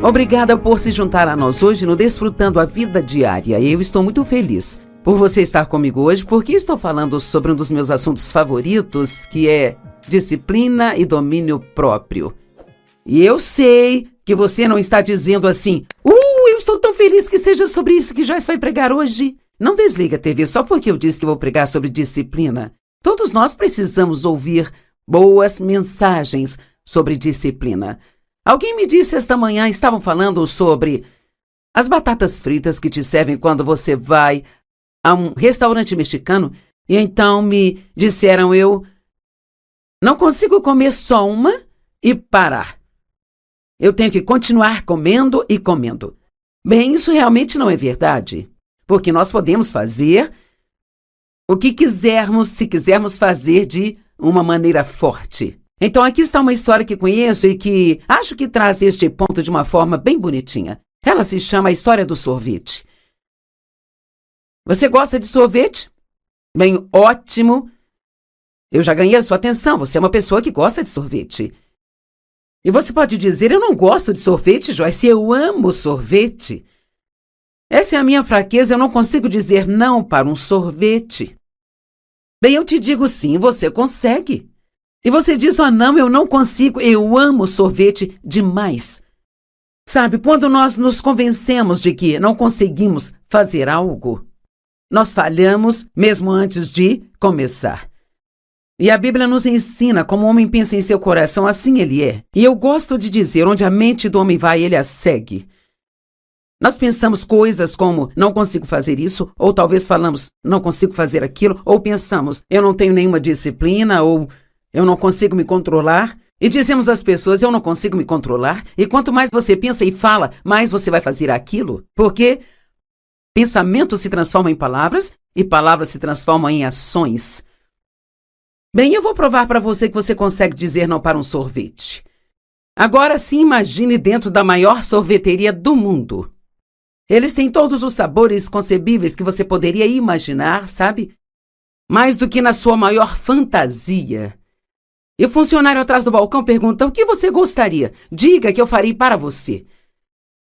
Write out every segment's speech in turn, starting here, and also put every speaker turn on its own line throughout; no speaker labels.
Obrigada por se juntar a nós hoje no Desfrutando a Vida Diária. Eu estou muito feliz por você estar comigo hoje, porque estou falando sobre um dos meus assuntos favoritos, que é disciplina e domínio próprio. E eu sei que você não está dizendo assim, eu estou tão feliz que seja sobre isso que Joyce vai pregar hoje. Não desliga a TV só porque eu disse que vou pregar sobre disciplina. Todos nós precisamos ouvir boas mensagens sobre disciplina. Alguém me disse esta manhã, estavam falando sobre as batatas fritas que te servem quando você vai a um restaurante mexicano, e então me disseram, eu não consigo comer só uma e parar. Eu tenho que continuar comendo e comendo. Bem, isso realmente não é verdade, porque nós podemos fazer o que quisermos, se quisermos fazer de uma maneira forte. Então aqui está uma história que conheço e que acho que traz este ponto de uma forma bem bonitinha. Ela se chama A História do Sorvete. Você gosta de sorvete? Bem, ótimo. Eu já ganhei a sua atenção, você é uma pessoa que gosta de sorvete. E você pode dizer, eu não gosto de sorvete, Joyce, eu amo sorvete. Essa é a minha fraqueza, eu não consigo dizer não para um sorvete. Bem, eu te digo sim, você consegue. E você diz, não, eu não consigo, eu amo sorvete demais. Sabe, quando nós nos convencemos de que não conseguimos fazer algo, nós falhamos mesmo antes de começar. E a Bíblia nos ensina como o homem pensa em seu coração, assim ele é. E eu gosto de dizer, onde a mente do homem vai, ele a segue. Nós pensamos coisas como, não consigo fazer isso, ou talvez falamos, não consigo fazer aquilo, ou pensamos, eu não tenho nenhuma disciplina, ou eu não consigo me controlar. E dizemos às pessoas, eu não consigo me controlar. E quanto mais você pensa e fala, mais você vai fazer aquilo. Porque pensamento se transforma em palavras e palavras se transformam em ações. Bem, eu vou provar para você que você consegue dizer não para um sorvete. Agora sim, imagine dentro da maior sorveteria do mundo. Eles têm todos os sabores concebíveis que você poderia imaginar, sabe? Mais do que na sua maior fantasia. E o funcionário atrás do balcão pergunta, o que você gostaria? Diga que eu farei para você.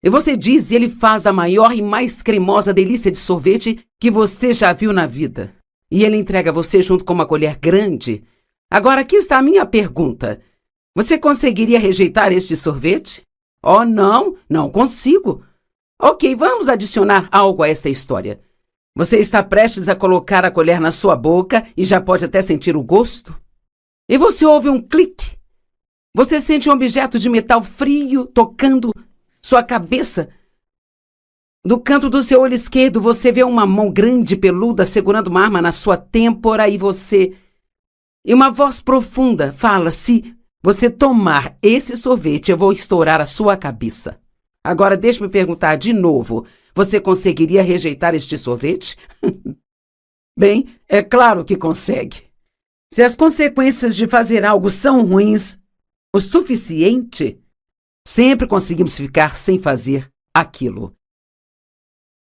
E você diz e ele faz a maior e mais cremosa delícia de sorvete que você já viu na vida. E ele entrega a você junto com uma colher grande. Agora aqui está a minha pergunta. Você conseguiria rejeitar este sorvete? Oh, não consigo. Ok, vamos adicionar algo a esta história. Você está prestes a colocar a colher na sua boca e já pode até sentir o gosto? E você ouve um clique. Você sente um objeto de metal frio tocando sua cabeça. Do canto do seu olho esquerdo, você vê uma mão grande e peluda segurando uma arma na sua têmpora e uma voz profunda fala, se você tomar esse sorvete, eu vou estourar a sua cabeça. Agora deixe-me perguntar de novo, você conseguiria rejeitar este sorvete? Bem, é claro que consegue. Se as consequências de fazer algo são ruins o suficiente, sempre conseguimos ficar sem fazer aquilo.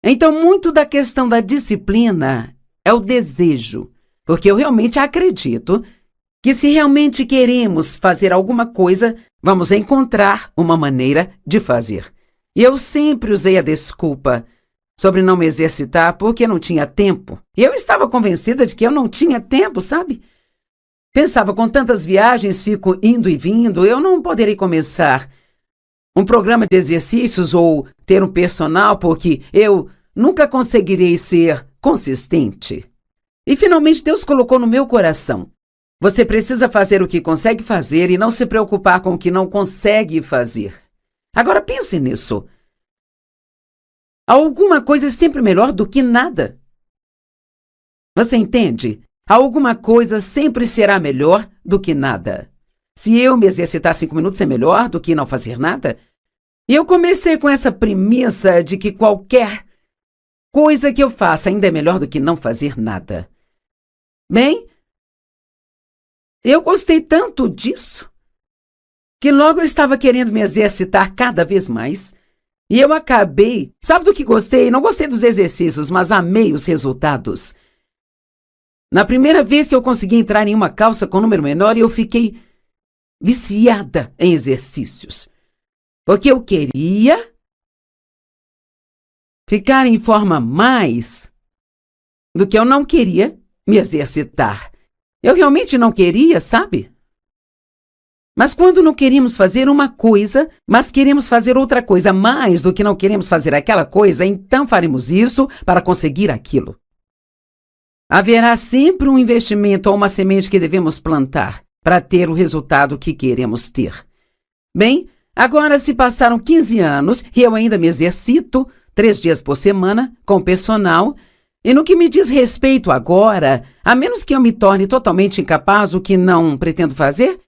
Então, muito da questão da disciplina é o desejo, porque eu realmente acredito que se realmente queremos fazer alguma coisa, vamos encontrar uma maneira de fazer. E eu sempre usei a desculpa sobre não me exercitar porque não tinha tempo. E eu estava convencida de que eu não tinha tempo, sabe? Pensava, com tantas viagens, fico indo e vindo, eu não poderei começar um programa de exercícios ou ter um personal porque eu nunca conseguirei ser consistente. E finalmente Deus colocou no meu coração. Você precisa fazer o que consegue fazer e não se preocupar com o que não consegue fazer. Agora pense nisso. Alguma coisa é sempre melhor do que nada. Você entende? Alguma coisa sempre será melhor do que nada. Se eu me exercitar 5 minutos é melhor do que não fazer nada? E eu comecei com essa premissa de que qualquer coisa que eu faça ainda é melhor do que não fazer nada. Bem, eu gostei tanto disso que logo eu estava querendo me exercitar cada vez mais. E eu acabei, sabe do que gostei? Não gostei dos exercícios, mas amei os resultados. Na primeira vez que eu consegui entrar em uma calça com número menor, eu fiquei viciada em exercícios. porque eu queria ficar em forma mais do que eu não queria me exercitar. Eu realmente não queria, sabe? Mas quando não queríamos fazer uma coisa, mas queremos fazer outra coisa mais do que não queremos fazer aquela coisa, então faremos isso para conseguir aquilo. Haverá sempre um investimento ou uma semente que devemos plantar para ter o resultado que queremos ter. Bem, agora se passaram 15 anos e eu ainda me exercito 3 dias por semana com personal, e no que me diz respeito agora, a menos que eu me torne totalmente incapaz, o que não pretendo fazer,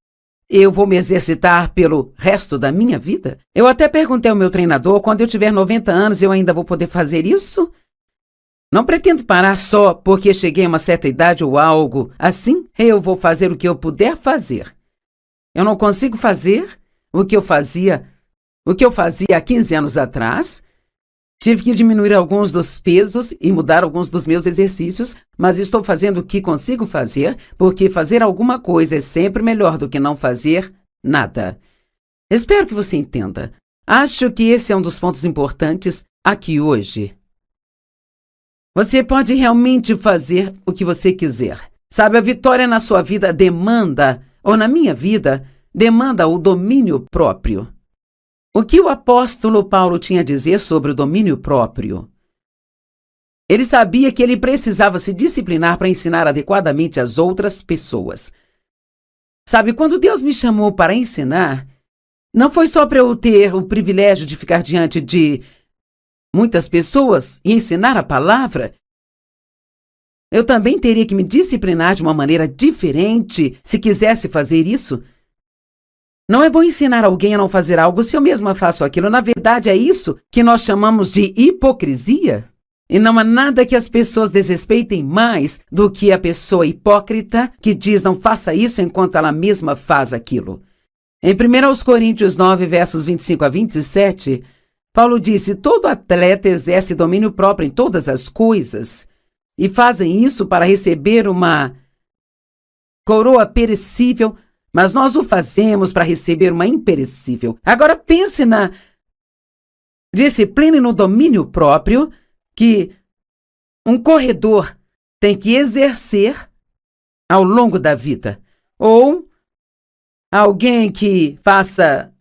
eu vou me exercitar pelo resto da minha vida? Eu até perguntei ao meu treinador, quando eu tiver 90 anos, eu ainda vou poder fazer isso? Não pretendo parar só porque cheguei a uma certa idade ou algo assim. Eu vou fazer o que eu puder fazer. Eu não consigo fazer o que eu fazia há 15 anos atrás. Tive que diminuir alguns dos pesos e mudar alguns dos meus exercícios, mas estou fazendo o que consigo fazer, porque fazer alguma coisa é sempre melhor do que não fazer nada. Espero que você entenda. Acho que esse é um dos pontos importantes aqui hoje. Você pode realmente fazer o que você quiser. Sabe, a vitória na sua vida demanda, ou na minha vida, demanda o domínio próprio. O que o apóstolo Paulo tinha a dizer sobre o domínio próprio? Ele sabia que ele precisava se disciplinar para ensinar adequadamente as outras pessoas. Sabe, quando Deus me chamou para ensinar, não foi só para eu ter o privilégio de ficar diante de muitas pessoas e ensinar a palavra. Eu também teria que me disciplinar de uma maneira diferente se quisesse fazer isso. Não é bom ensinar alguém a não fazer algo se eu mesma faço aquilo. Na verdade, é isso que nós chamamos de hipocrisia. E não há nada que as pessoas desrespeitem mais do que a pessoa hipócrita que diz não faça isso enquanto ela mesma faz aquilo. Em 1 Coríntios 9, versos 25 a 27, Paulo disse: todo atleta exerce domínio próprio em todas as coisas e fazem isso para receber uma coroa perecível, mas nós o fazemos para receber uma imperecível. Agora pense na disciplina e no domínio próprio que um corredor tem que exercer ao longo da vida. Ou alguém que faça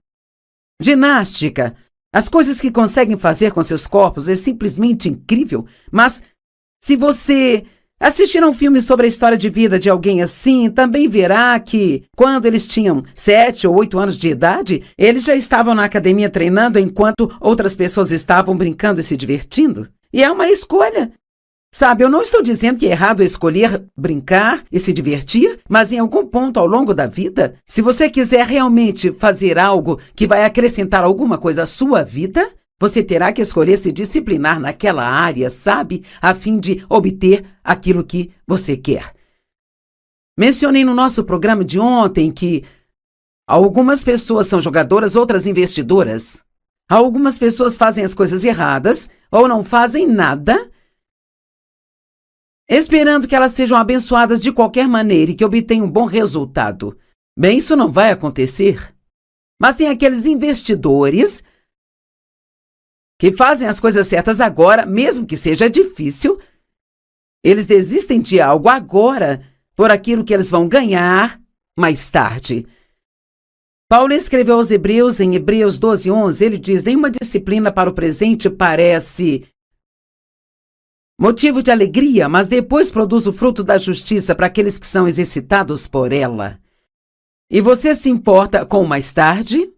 ginástica. As coisas que conseguem fazer com seus corpos é simplesmente incrível. Mas se você assistir a um filme sobre a história de vida de alguém assim, também verá que, quando eles tinham 7 ou 8 anos de idade, eles já estavam na academia treinando enquanto outras pessoas estavam brincando e se divertindo. E é uma escolha. Sabe, eu não estou dizendo que é errado escolher brincar e se divertir, mas em algum ponto ao longo da vida, se você quiser realmente fazer algo que vai acrescentar alguma coisa à sua vida, você terá que escolher se disciplinar naquela área, sabe? A fim de obter aquilo que você quer. Mencionei no nosso programa de ontem que algumas pessoas são jogadoras, outras investidoras. Algumas pessoas fazem as coisas erradas ou não fazem nada, esperando que elas sejam abençoadas de qualquer maneira e que obtenham um bom resultado. Bem, isso não vai acontecer. Mas tem aqueles investidores que fazem as coisas certas agora, mesmo que seja difícil. Eles desistem de algo agora por aquilo que eles vão ganhar mais tarde. Paulo escreveu aos Hebreus, em Hebreus 12:11, ele diz: nenhuma disciplina para o presente parece motivo de alegria, mas depois produz o fruto da justiça para aqueles que são exercitados por ela. E você se importa com o mais tarde?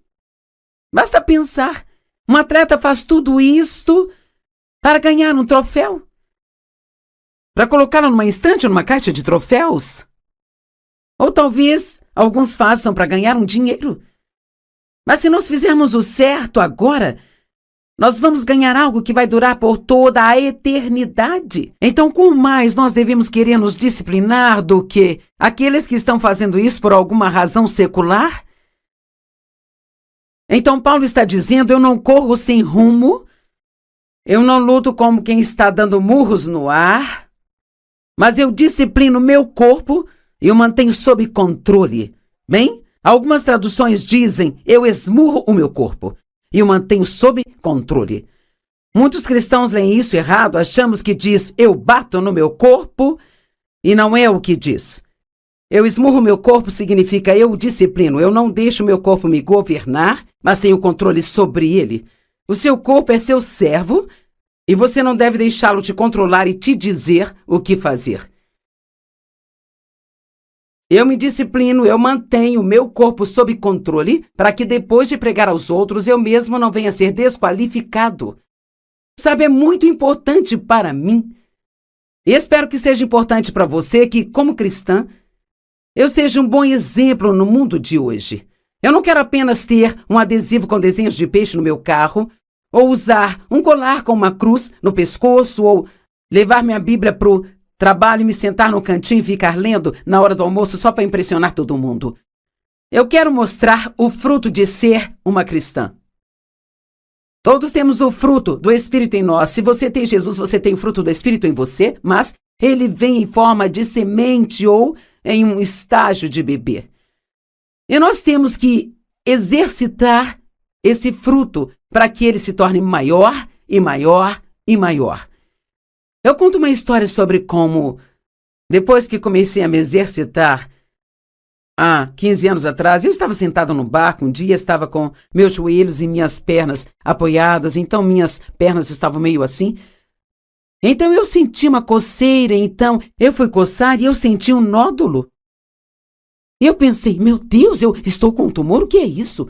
Basta pensar. Um atleta faz tudo isto para ganhar um troféu? Para colocá-lo numa estante ou numa caixa de troféus? Ou talvez alguns façam para ganhar um dinheiro. Mas se nós fizermos o certo agora, nós vamos ganhar algo que vai durar por toda a eternidade. Então, quanto mais nós devemos querer nos disciplinar do que aqueles que estão fazendo isso por alguma razão secular? Então, Paulo está dizendo: eu não corro sem rumo, eu não luto como quem está dando murros no ar, mas eu disciplino meu corpo e o mantenho sob controle. Bem, algumas traduções dizem: eu esmurro o meu corpo. e o mantenho sob controle. Muitos cristãos leem isso errado, achamos que diz eu bato no meu corpo e não é o que diz. Eu esmurro meu corpo significa eu o disciplino, eu não deixo meu corpo me governar, mas tenho controle sobre ele. O seu corpo é seu servo e você não deve deixá-lo te controlar e te dizer o que fazer. Eu me disciplino, eu mantenho meu corpo sob controle para que depois de pregar aos outros eu mesmo não venha a ser desqualificado. Sabe, é muito importante para mim. E espero que seja importante para você que, como cristã, eu seja um bom exemplo no mundo de hoje. Eu não quero apenas ter um adesivo com desenhos de peixe no meu carro, ou usar um colar com uma cruz no pescoço, ou levar minha Bíblia para o trabalho e me sentar no cantinho e ficar lendo na hora do almoço só para impressionar todo mundo. Eu quero mostrar o fruto de ser uma cristã. Todos temos o fruto do Espírito em nós. Se você tem Jesus, você tem o fruto do Espírito em você, mas ele vem em forma de semente ou em um estágio de bebê. E nós temos que exercitar esse fruto para que ele se torne maior e maior e maior. Eu conto uma história sobre como, depois que comecei a me exercitar, há 15 anos atrás, eu estava sentado no barco, um dia estava com meus joelhos e minhas pernas apoiadas, então minhas pernas estavam meio assim. Então eu senti uma coceira, então eu fui coçar e eu senti um nódulo. E eu pensei, meu Deus, eu estou com um tumor, o que é isso?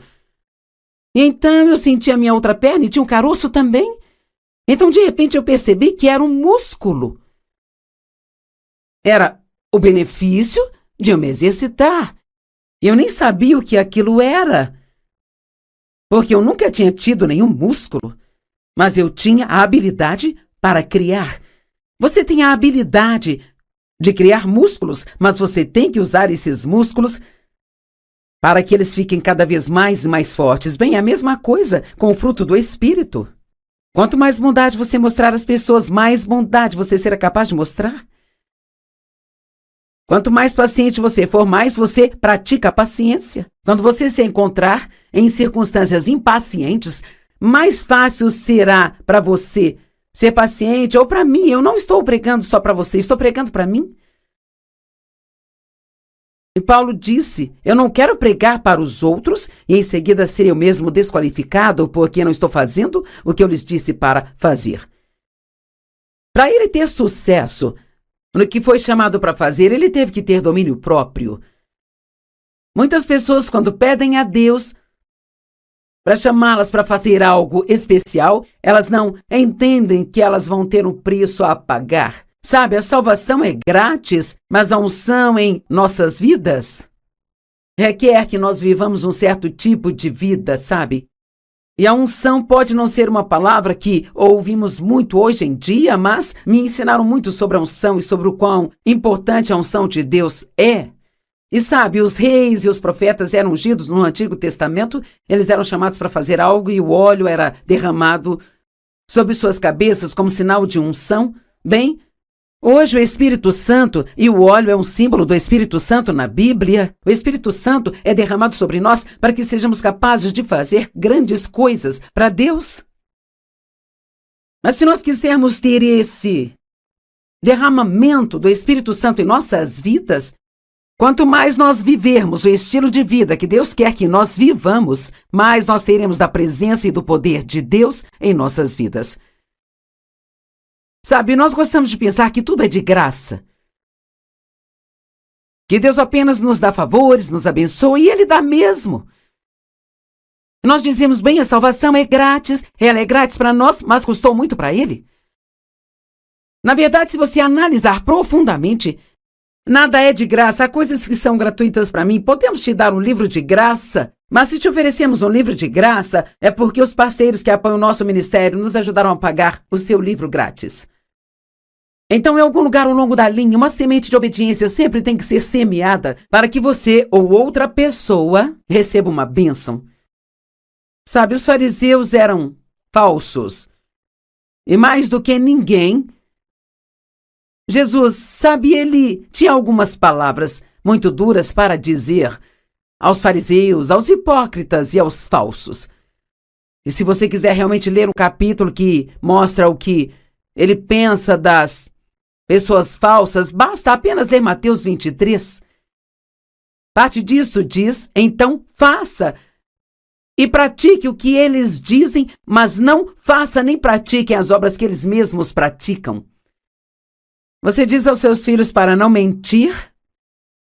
E então eu senti a minha outra perna e tinha um caroço também. Então de repente eu percebi que era um músculo. Era o benefício de eu me exercitar. Eu nem sabia o que aquilo era, porque eu nunca tinha tido nenhum músculo, mas eu tinha a habilidade para criar. Você tem a habilidade de criar músculos, mas você tem que usar esses músculos para que eles fiquem cada vez mais e mais fortes. Bem, a mesma coisa com o fruto do Espírito. Quanto mais bondade você mostrar às pessoas, mais bondade você será capaz de mostrar. Quanto mais paciente você for, mais você pratica a paciência. Quando você se encontrar em circunstâncias impacientes, mais fácil será para você ser paciente ou para mim. Eu não estou pregando só para você, estou pregando para mim. E Paulo disse, eu não quero pregar para os outros e em seguida ser eu mesmo desqualificado porque não estou fazendo o que eu lhes disse para fazer. Para ele ter sucesso no que foi chamado para fazer, ele teve que ter domínio próprio. Muitas pessoas, quando pedem a Deus para chamá-las para fazer algo especial, elas não entendem que elas vão ter um preço a pagar. Sabe, a salvação é grátis, mas a unção em nossas vidas requer que nós vivamos um certo tipo de vida, sabe? E a unção pode não ser uma palavra que ouvimos muito hoje em dia, mas me ensinaram muito sobre a unção e sobre o quão importante a unção de Deus é. E sabe, os reis e os profetas eram ungidos no Antigo Testamento, eles eram chamados para fazer algo e o óleo era derramado sobre suas cabeças como sinal de unção. Bem, hoje o Espírito Santo e o óleo é um símbolo do Espírito Santo na Bíblia. O Espírito Santo é derramado sobre nós para que sejamos capazes de fazer grandes coisas para Deus. Mas se nós quisermos ter esse derramamento do Espírito Santo em nossas vidas, quanto mais nós vivermos o estilo de vida que Deus quer que nós vivamos, mais nós teremos da presença e do poder de Deus em nossas vidas. Sabe, nós gostamos de pensar que tudo é de graça. Que Deus apenas nos dá favores, nos abençoa e Ele dá mesmo. Nós dizemos, bem, a salvação é grátis, ela é grátis para nós, mas custou muito para Ele. Na verdade, se você analisar profundamente, nada é de graça. Há coisas que são gratuitas para mim. Podemos te dar um livro de graça, mas se te oferecemos um livro de graça, é porque os parceiros que apoiam o nosso ministério nos ajudaram a pagar o seu livro grátis. Então, em algum lugar ao longo da linha, uma semente de obediência sempre tem que ser semeada para que você ou outra pessoa receba uma bênção. Sabe, os fariseus eram falsos. E mais do que ninguém, Jesus, sabe, ele tinha algumas palavras muito duras para dizer aos fariseus, aos hipócritas e aos falsos. E se você quiser realmente ler um capítulo que mostra o que ele pensa das pessoas falsas, basta apenas ler Mateus 23. Parte disso diz: então faça e pratique o que eles dizem, mas não faça nem pratiquem as obras que eles mesmos praticam. Você diz aos seus filhos para não mentir?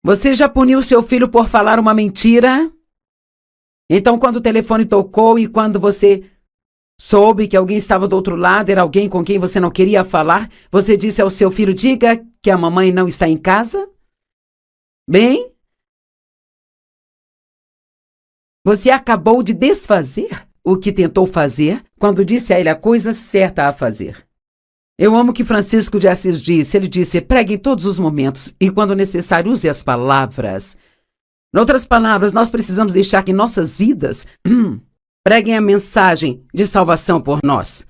Você já puniu seu filho por falar uma mentira? Então, quando o telefone tocou e quando você soube que alguém estava do outro lado, era alguém com quem você não queria falar, você disse ao seu filho: diga que a mamãe não está em casa? Bem, você acabou de desfazer o que tentou fazer quando disse a ele a coisa certa a fazer. Eu amo o que Francisco de Assis disse. Ele disse: pregue em todos os momentos e, quando necessário, use as palavras. Em outras palavras, nós precisamos deixar que nossas vidas preguem a mensagem de salvação por nós.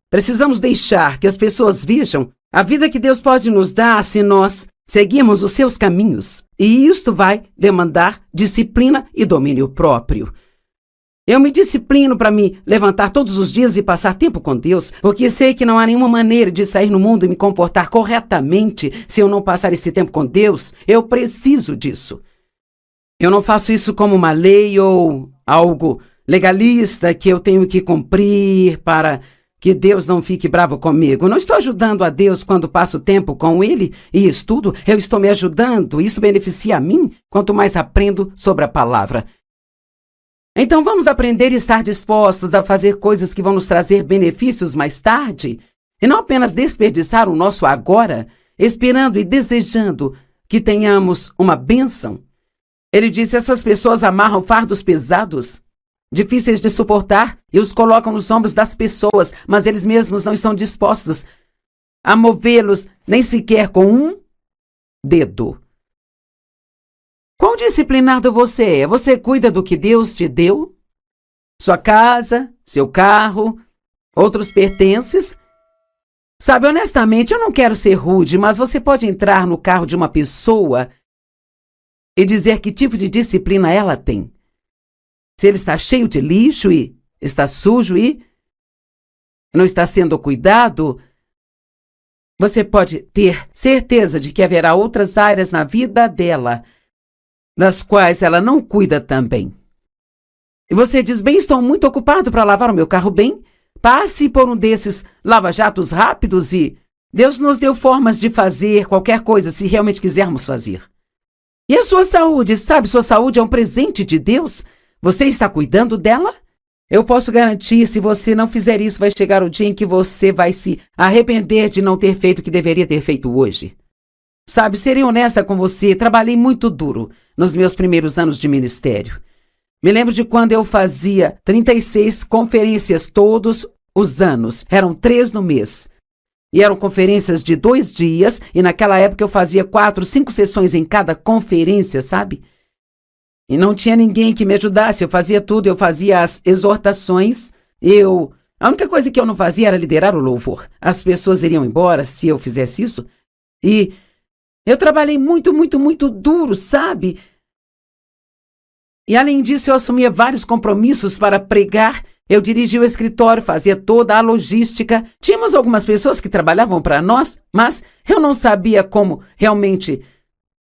Precisamos deixar que as pessoas vejam a vida que Deus pode nos dar se nós seguirmos os seus caminhos. E isto vai demandar disciplina e domínio próprio. Eu me disciplino para me levantar todos os dias e passar tempo com Deus, porque sei que não há nenhuma maneira de sair no mundo e me comportar corretamente se eu não passar esse tempo com Deus. Eu preciso disso. Eu não faço isso como uma lei ou algo legalista que eu tenho que cumprir para que Deus não fique bravo comigo. Não estou ajudando a Deus quando passo tempo com Ele e estudo. Eu estou me ajudando. Isso beneficia a mim quanto mais aprendo sobre a palavra. Então vamos aprender e estar dispostos a fazer coisas que vão nos trazer benefícios mais tarde e não apenas desperdiçar o nosso agora, esperando e desejando que tenhamos uma bênção. Ele disse: essas pessoas amarram fardos pesados, difíceis de suportar, e os colocam nos ombros das pessoas, mas eles mesmos não estão dispostos a movê-los nem sequer com um dedo. Quão disciplinado você é? Você cuida do que Deus te deu? Sua casa, seu carro, outros pertences? Sabe, honestamente, eu não quero ser rude, mas você pode entrar no carro de uma pessoa e dizer que tipo de disciplina ela tem. Se ele está cheio de lixo e está sujo e não está sendo cuidado, você pode ter certeza de que haverá outras áreas na vida dela das quais ela não cuida também. E você diz: bem, estou muito ocupado para lavar o meu carro. Bem, passe por um desses lava-jatos rápidos e Deus nos deu formas de fazer qualquer coisa se realmente quisermos fazer. E a sua saúde, sabe, sua saúde é um presente de Deus. Você está cuidando dela? Eu posso garantir, se você não fizer isso, vai chegar o dia em que você vai se arrepender de não ter feito o que deveria ter feito hoje. Sabe, serei honesta com você, trabalhei muito duro nos meus primeiros anos de ministério. Me lembro de quando eu fazia 36 conferências todos os anos. Eram 3 no mês. E eram conferências de 2 dias, e naquela época eu fazia 4, 5 sessões em cada conferência, sabe? E não tinha ninguém que me ajudasse, eu fazia tudo, eu fazia as exortações, A única coisa que eu não fazia era liderar o louvor. As pessoas iriam embora se eu fizesse isso. E eu trabalhei muito, muito, muito duro, sabe? E além disso, eu assumia vários compromissos para pregar. Eu dirigia o escritório, fazia toda a logística. Tínhamos algumas pessoas que trabalhavam para nós, mas eu não sabia como realmente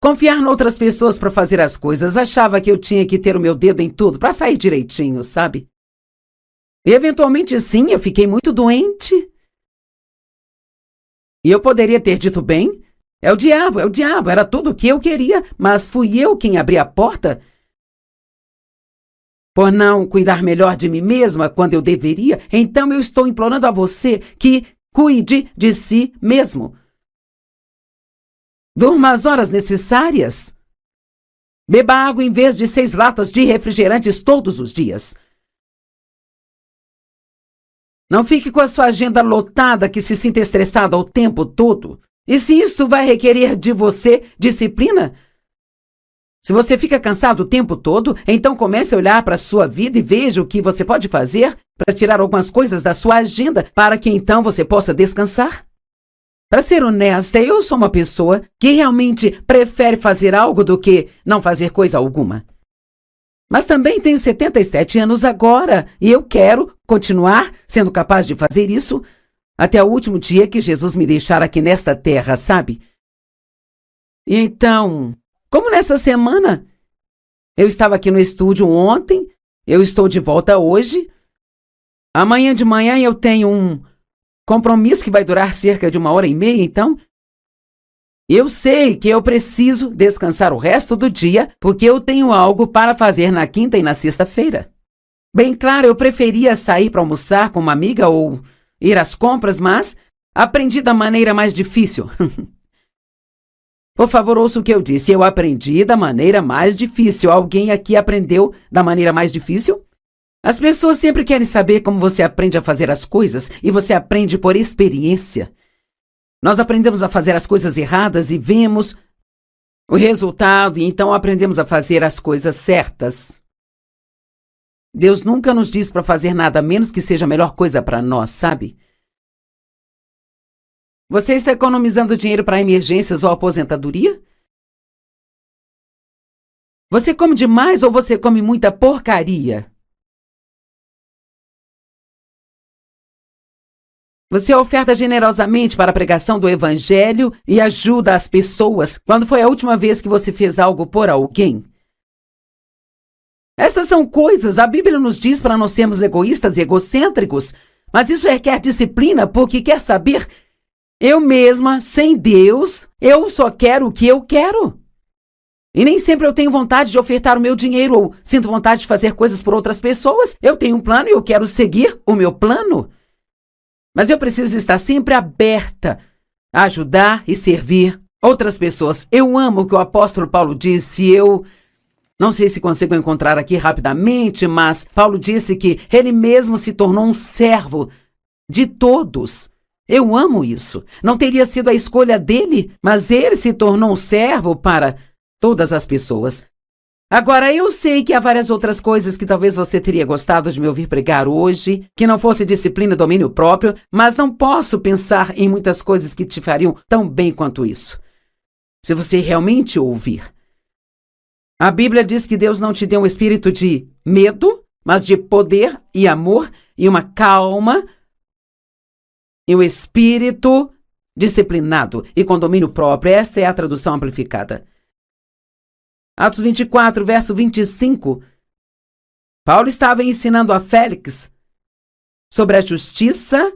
confiar em outras pessoas para fazer as coisas. Achava que eu tinha que ter o meu dedo em tudo para sair direitinho, sabe? E eventualmente, sim, eu fiquei muito doente. E eu poderia ter dito: bem, é o diabo, era tudo o que eu queria, mas fui eu quem abri a porta por não cuidar melhor de mim mesma quando eu deveria. Então eu estou implorando a você que cuide de si mesmo. Durma as horas necessárias. Beba água em vez de 6 latas de refrigerantes todos os dias. Não fique com a sua agenda lotada que se sinta estressada o tempo todo. E se isso vai requerer de você disciplina, se você fica cansado o tempo todo, então comece a olhar para a sua vida e veja o que você pode fazer para tirar algumas coisas da sua agenda para que então você possa descansar. Para ser honesta, eu sou uma pessoa que realmente prefere fazer algo do que não fazer coisa alguma. Mas também tenho 77 anos agora e eu quero continuar sendo capaz de fazer isso até o último dia que Jesus me deixar aqui nesta terra, sabe? E então, como nessa semana, eu estava aqui no estúdio ontem, eu estou de volta hoje. Amanhã de manhã eu tenho um compromisso que vai durar cerca de 1h30, então eu sei que eu preciso descansar o resto do dia, porque eu tenho algo para fazer na quinta e na sexta-feira. Bem claro, eu preferia sair para almoçar com uma amiga ou ir às compras, mas aprendi da maneira mais difícil. Por favor, ouça o que eu disse. Eu aprendi da maneira mais difícil. Alguém aqui aprendeu da maneira mais difícil? As pessoas sempre querem saber como você aprende a fazer as coisas e você aprende por experiência. Nós aprendemos a fazer as coisas erradas e vemos o resultado, e então aprendemos a fazer as coisas certas. Deus nunca nos diz para fazer nada, a menos que seja a melhor coisa para nós, sabe? Você está economizando dinheiro para emergências ou aposentadoria? Você come demais ou você come muita porcaria? Você oferta generosamente para a pregação do Evangelho e ajuda as pessoas. Quando foi a última vez que você fez algo por alguém? Estas são coisas, a Bíblia nos diz para não sermos egoístas e egocêntricos, mas isso requer disciplina, porque quer saber, eu mesma, sem Deus, eu só quero o que eu quero. E nem sempre eu tenho vontade de ofertar o meu dinheiro ou sinto vontade de fazer coisas por outras pessoas. Eu tenho um plano e eu quero seguir o meu plano. Mas eu preciso estar sempre aberta a ajudar e servir outras pessoas. Eu amo o que o apóstolo Paulo disse. Eu não sei se consigo encontrar aqui rapidamente, mas Paulo disse que ele mesmo se tornou um servo de todos. Eu amo isso. Não teria sido a escolha dele, mas ele se tornou um servo para todas as pessoas. Agora, eu sei que há várias outras coisas que talvez você teria gostado de me ouvir pregar hoje, que não fosse disciplina e domínio próprio, mas não posso pensar em muitas coisas que te fariam tão bem quanto isso. Se você realmente ouvir. A Bíblia diz que Deus não te deu um espírito de medo, mas de poder e amor e uma calma e um espírito disciplinado e com domínio próprio. Esta é a tradução amplificada. Atos 24, verso 25. Paulo estava ensinando a Félix sobre a justiça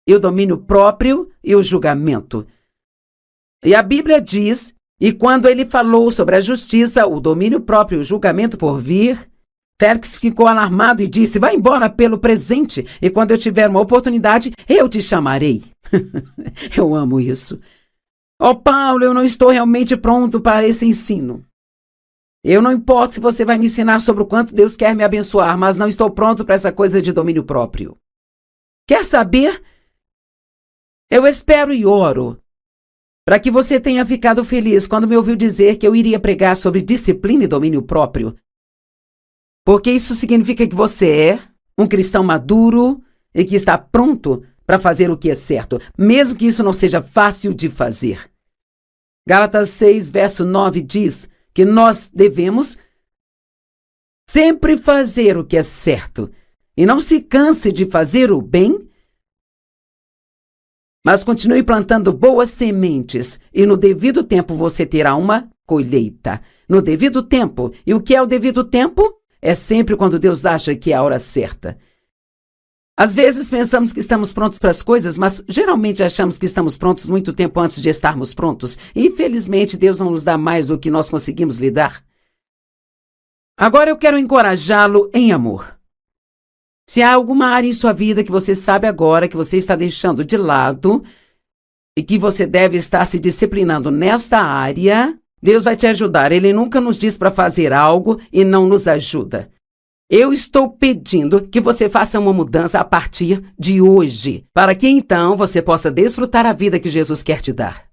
e o domínio próprio e o julgamento. E a Bíblia diz, e quando ele falou sobre a justiça, o domínio próprio e o julgamento por vir, Félix ficou alarmado e disse, vai embora pelo presente, e quando eu tiver uma oportunidade, eu te chamarei. Eu amo isso. Oh, Paulo, eu não estou realmente pronto para esse ensino. Eu não importo se você vai me ensinar sobre o quanto Deus quer me abençoar, mas não estou pronto para essa coisa de domínio próprio. Quer saber? Eu espero e oro para que você tenha ficado feliz quando me ouviu dizer que eu iria pregar sobre disciplina e domínio próprio. Porque isso significa que você é um cristão maduro e que está pronto para fazer o que é certo, mesmo que isso não seja fácil de fazer. Gálatas 6, verso 9 diz que nós devemos sempre fazer o que é certo e não se canse de fazer o bem, mas continue plantando boas sementes e no devido tempo você terá uma colheita. No devido tempo. E o que é o devido tempo? É sempre quando Deus acha que é a hora certa. Às vezes pensamos que estamos prontos para as coisas, mas geralmente achamos que estamos prontos muito tempo antes de estarmos prontos. E infelizmente Deus não nos dá mais do que nós conseguimos lidar. Agora eu quero encorajá-lo em amor. Se há alguma área em sua vida que você sabe agora que você está deixando de lado e que você deve estar se disciplinando nesta área, Deus vai te ajudar. Ele nunca nos diz para fazer algo e não nos ajuda. Eu estou pedindo que você faça uma mudança a partir de hoje, para que então você possa desfrutar a vida que Jesus quer te dar.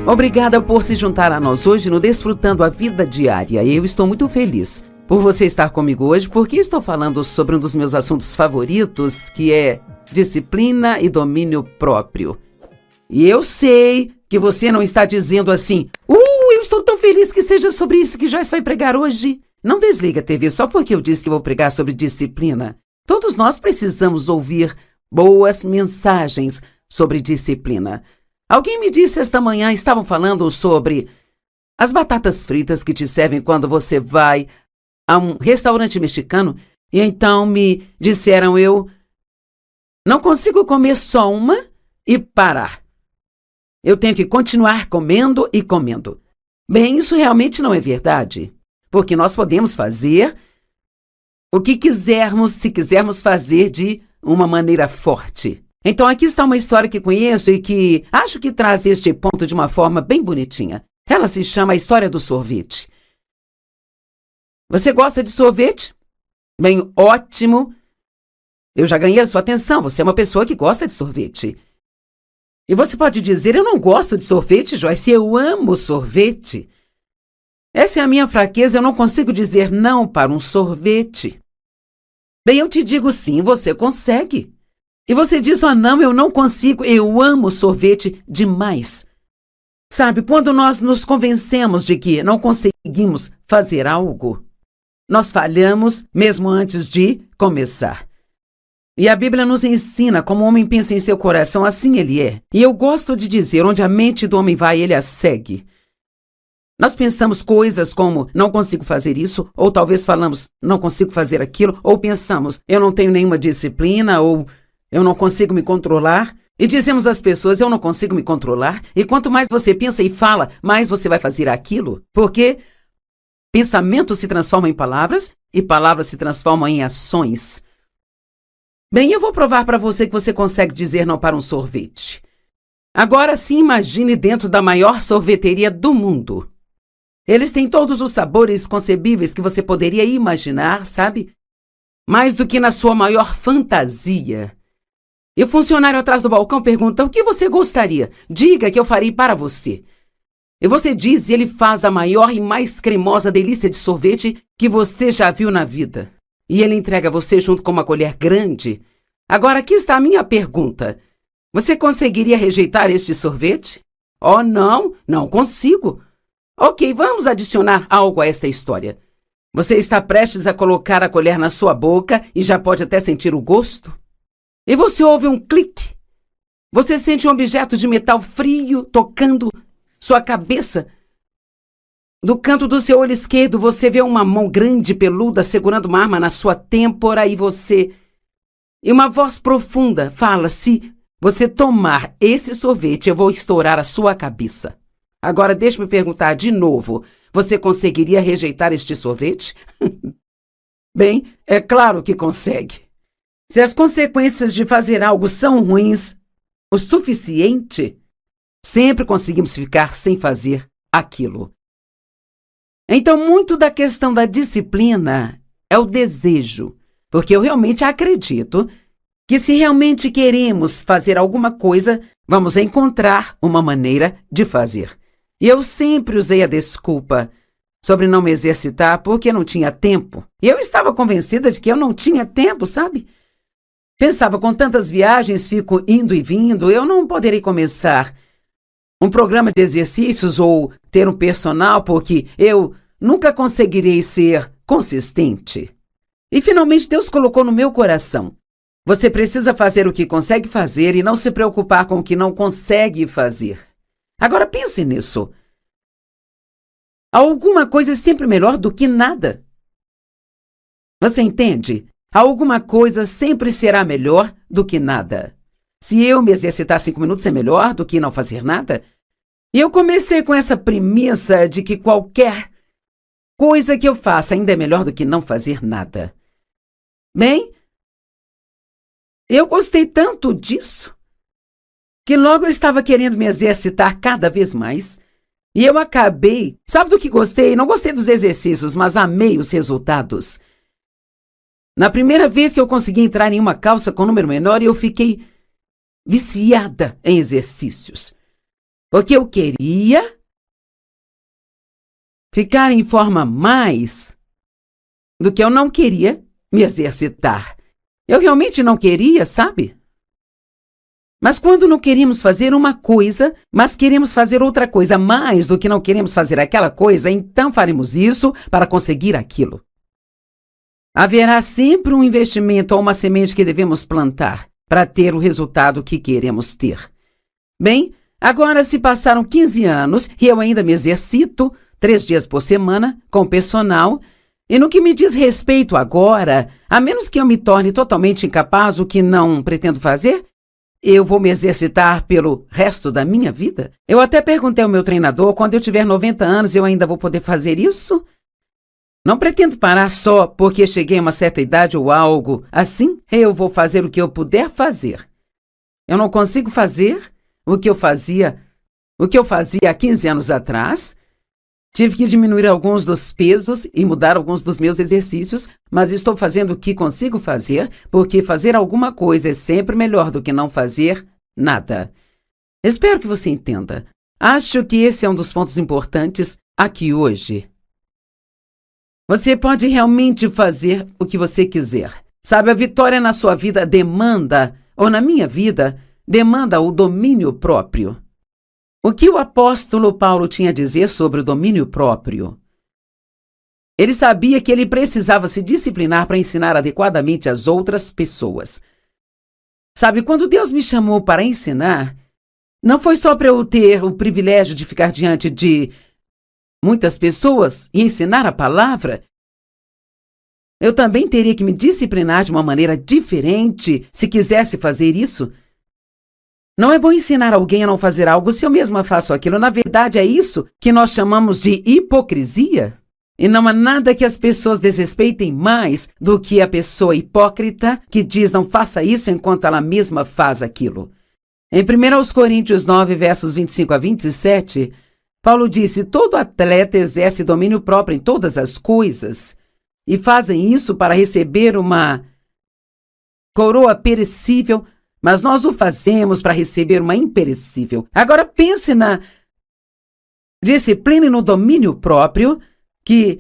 Obrigada por se juntar a nós hoje no Desfrutando a Vida Diária. Eu estou muito feliz por você estar comigo hoje, porque estou falando sobre um dos meus assuntos favoritos, que é disciplina e domínio próprio. E eu sei que você não está dizendo assim, eu estou tão feliz que seja sobre isso que Joyce vai pregar hoje. Não desliga a TV só porque eu disse que vou pregar sobre disciplina. Todos nós precisamos ouvir boas mensagens sobre disciplina. Alguém me disse esta manhã, estavam falando sobre as batatas fritas que te servem quando você vai a um restaurante mexicano, e então me disseram, eu não consigo comer só uma e parar. Eu tenho que continuar comendo e comendo. Bem, isso realmente não é verdade, porque nós podemos fazer o que quisermos, se quisermos fazer de uma maneira forte. Então aqui está uma história que conheço e que acho que traz este ponto de uma forma bem bonitinha. Ela se chama A História do Sorvete. Você gosta de sorvete? Bem, ótimo. Eu já ganhei a sua atenção, você é uma pessoa que gosta de sorvete. E você pode dizer, eu não gosto de sorvete, Joyce, eu amo sorvete. Essa é a minha fraqueza, eu não consigo dizer não para um sorvete. Bem, eu te digo sim, você consegue. E você diz, não, eu não consigo, eu amo sorvete demais. Sabe, quando nós nos convencemos de que não conseguimos fazer algo, nós falhamos mesmo antes de começar. E a Bíblia nos ensina como o homem pensa em seu coração, assim ele é. E eu gosto de dizer, onde a mente do homem vai, ele a segue. Nós pensamos coisas como, não consigo fazer isso, ou talvez falamos, não consigo fazer aquilo, ou pensamos, eu não tenho nenhuma disciplina, ou eu não consigo me controlar. E dizemos às pessoas, eu não consigo me controlar. E quanto mais você pensa e fala, mais você vai fazer aquilo. Porque pensamento se transforma em palavras e palavras se transformam em ações. Bem, eu vou provar para você que você consegue dizer não para um sorvete. Agora sim, imagine dentro da maior sorveteria do mundo. Eles têm todos os sabores concebíveis que você poderia imaginar, sabe? Mais do que na sua maior fantasia. E o funcionário atrás do balcão pergunta, o que você gostaria? Diga que eu farei para você. E você diz e ele faz a maior e mais cremosa delícia de sorvete que você já viu na vida. E ele entrega a você junto com uma colher grande. Agora aqui está a minha pergunta. Você conseguiria rejeitar este sorvete? Oh, não, não consigo. Ok, vamos adicionar algo a esta história. Você está prestes a colocar a colher na sua boca e já pode até sentir o gosto? E você ouve um clique. Você sente um objeto de metal frio tocando sua cabeça. Do canto do seu olho esquerdo, você vê uma mão grande, peluda, segurando uma arma na sua têmpora e uma voz profunda fala, se você tomar esse sorvete, eu vou estourar a sua cabeça. Agora, deixe-me perguntar de novo, você conseguiria rejeitar este sorvete? Bem, é claro que consegue. Se as consequências de fazer algo são ruins o suficiente, sempre conseguimos ficar sem fazer aquilo. Então, muito da questão da disciplina é o desejo, porque eu realmente acredito que se realmente queremos fazer alguma coisa, vamos encontrar uma maneira de fazer. E eu sempre usei a desculpa sobre não me exercitar porque não tinha tempo. E eu estava convencida de que eu não tinha tempo, sabe? Pensava, com tantas viagens, fico indo e vindo, eu não poderei começar um programa de exercícios ou ter um personal porque eu nunca conseguirei ser consistente. E finalmente Deus colocou no meu coração. Você precisa fazer o que consegue fazer e não se preocupar com o que não consegue fazer. Agora pense nisso. Alguma coisa é sempre melhor do que nada. Você entende? Alguma coisa sempre será melhor do que nada. Se eu me exercitar 5 minutos é melhor do que não fazer nada? E eu comecei com essa premissa de que qualquer coisa que eu faça ainda é melhor do que não fazer nada. Bem, eu gostei tanto disso que logo eu estava querendo me exercitar cada vez mais. E eu acabei, sabe do que gostei? Não gostei dos exercícios, mas amei os resultados. Na primeira vez que eu consegui entrar em uma calça com número menor, eu fiquei viciada em exercícios. Porque eu queria ficar em forma mais do que eu não queria me exercitar. Eu realmente não queria, sabe? Mas quando não queremos fazer uma coisa, mas queremos fazer outra coisa mais do que não queremos fazer aquela coisa, então faremos isso para conseguir aquilo. Haverá sempre um investimento ou uma semente que devemos plantar para ter o resultado que queremos ter. Bem, agora se passaram 15 anos e eu ainda me exercito 3 dias por semana com personal, e no que me diz respeito agora, a menos que eu me torne totalmente incapaz, o que não pretendo fazer, eu vou me exercitar pelo resto da minha vida? Eu até perguntei ao meu treinador, quando eu tiver 90 anos eu ainda vou poder fazer isso? Não pretendo parar só porque cheguei a uma certa idade ou algo assim. Eu vou fazer o que eu puder fazer. Eu não consigo fazer o que eu fazia há 15 anos atrás. Tive que diminuir alguns dos pesos e mudar alguns dos meus exercícios, mas estou fazendo o que consigo fazer, porque fazer alguma coisa é sempre melhor do que não fazer nada. Espero que você entenda. Acho que esse é um dos pontos importantes aqui hoje. Você pode realmente fazer o que você quiser. Sabe, a vitória na sua vida demanda, ou na minha vida, demanda o domínio próprio. O que o apóstolo Paulo tinha a dizer sobre o domínio próprio? Ele sabia que ele precisava se disciplinar para ensinar adequadamente as outras pessoas. Sabe, quando Deus me chamou para ensinar, não foi só para eu ter o privilégio de ficar diante de muitas pessoas e ensinar a palavra. Eu também teria que me disciplinar de uma maneira diferente se quisesse fazer isso. Não é bom ensinar alguém a não fazer algo se eu mesma faço aquilo. Na verdade, é isso que nós chamamos de hipocrisia. E não há nada que as pessoas desrespeitem mais do que a pessoa hipócrita que diz não faça isso enquanto ela mesma faz aquilo. Em 1 Coríntios 9, versos 25 a 27, Paulo disse: todo atleta exerce domínio próprio em todas as coisas e fazem isso para receber uma coroa perecível, mas nós o fazemos para receber uma imperecível. Agora pense na disciplina e no domínio próprio que